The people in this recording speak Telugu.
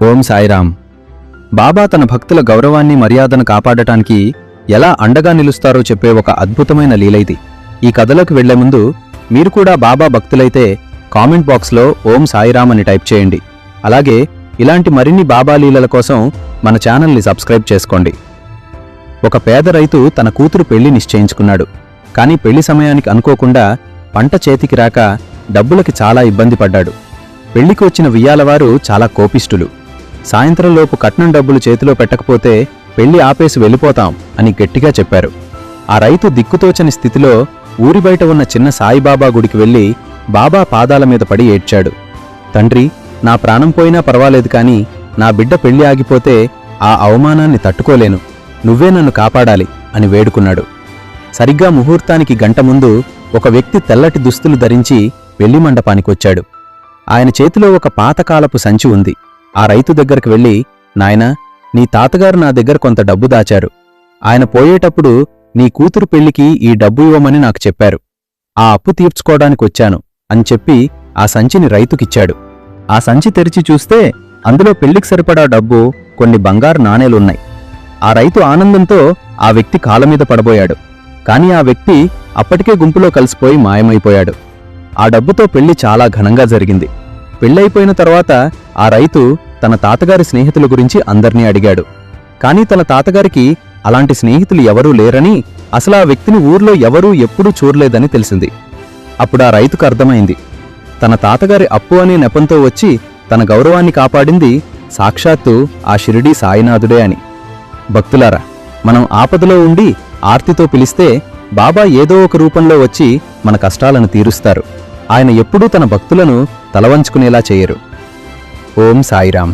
ఓం సాయిరాం. బాబా తన భక్తుల గౌరవాన్ని మర్యాదను కాపాడటానికి ఎలా అండగా నిలుస్తారో చెప్పే ఒక అద్భుతమైన లీల ఇది. ఈ కథలోకి వెళ్లే ముందు మీరు కూడా బాబా భక్తులైతే కామెంట్ బాక్స్లో ఓం సాయిరాం అని టైప్ చేయండి. అలాగే ఇలాంటి మరిన్ని బాబా లీలల కోసం మన ఛానల్ని సబ్స్క్రైబ్ చేసుకోండి. ఒక పేద రైతు తన కూతురు పెళ్లి నిశ్చయించుకున్నాడు. కానీ పెళ్లి సమయానికి అనుకోకుండా పంట చేతికి రాక డబ్బులకి చాలా ఇబ్బంది పడ్డాడు. పెళ్లికి వచ్చిన వియ్యాలవారు చాలా కోపిష్ఠులు. సాయంత్రంలోపు కట్నం డబ్బులు చేతిలో పెట్టకపోతే పెళ్లి ఆపేసి వెళ్ళిపోతాం అని గట్టిగా చెప్పారు. ఆ రైతు దిక్కుతోచని స్థితిలో ఊరి బయట ఉన్న చిన్న సాయిబాబా గుడికి వెళ్లి బాబా పాదాల మీద పడి ఏడ్చాడు. తండ్రి, నా ప్రాణం పోయినా పర్వాలేదు కానీ నా బిడ్డ పెళ్లి ఆగిపోతే ఆ అవమానాన్ని తట్టుకోలేను, నువ్వే నన్ను కాపాడాలి అని వేడుకున్నాడు. సరిగ్గా ముహూర్తానికి గంట ముందు ఒక వ్యక్తి తెల్లటి దుస్తులు ధరించి పెళ్లి మండపానికొచ్చాడు. ఆయన చేతిలో ఒక పాతకాలపు సంచి ఉంది. ఆ రైతు దగ్గరికి వెళ్లి, నాయనా, నీ తాతగారు నా దగ్గర కొంత డబ్బు దాచారు. ఆయన పోయేటప్పుడు నీ కూతురు పెళ్లికి ఈ డబ్బు ఇవ్వమని నాకు చెప్పారు. ఆ అప్పు తీర్చుకోవడానికొచ్చాను అని చెప్పి ఆ సంచిని రైతుకిచ్చాడు. ఆ సంచి తెరిచి చూస్తే అందులో పెళ్లికి సరిపడా డబ్బు, కొన్ని బంగారు నాణేలున్నాయి. ఆ రైతు ఆనందంతో ఆ వ్యక్తి కాళ్ళమీద పడబోయాడు. కాని ఆ వ్యక్తి అప్పటికే గుంపులో కలిసిపోయి మాయమైపోయాడు. ఆ డబ్బుతో పెళ్లి చాలా ఘనంగా జరిగింది. పెళ్లయిపోయిన తర్వాత ఆ రైతు తన తాతగారి స్నేహితుల గురించి అందర్నీ అడిగాడు. కాని తన తాతగారికి అలాంటి స్నేహితులు ఎవరూ లేరని, అసలు ఆ వ్యక్తిని ఊర్లో ఎవరూ ఎప్పుడూ చూడలేదని తెలిసింది. అప్పుడు ఆ రైతుకు అర్థమైంది, తన తాతగారి అప్పు అనే నెపంతో వచ్చి తన గౌరవాన్ని కాపాడింది సాక్షాత్తు ఆ షిరిడీ సాయినాథుడే అని. భక్తులారా, మనం ఆపదలో ఉండి ఆర్తితో పిలిస్తే బాబా ఏదో ఒక రూపంలో వచ్చి మన కష్టాలను తీరుస్తారు. ఆయన ఎప్పుడూ తన భక్తులను తలవంచుకునేలా చేయరు. ఓం సాయిరాం.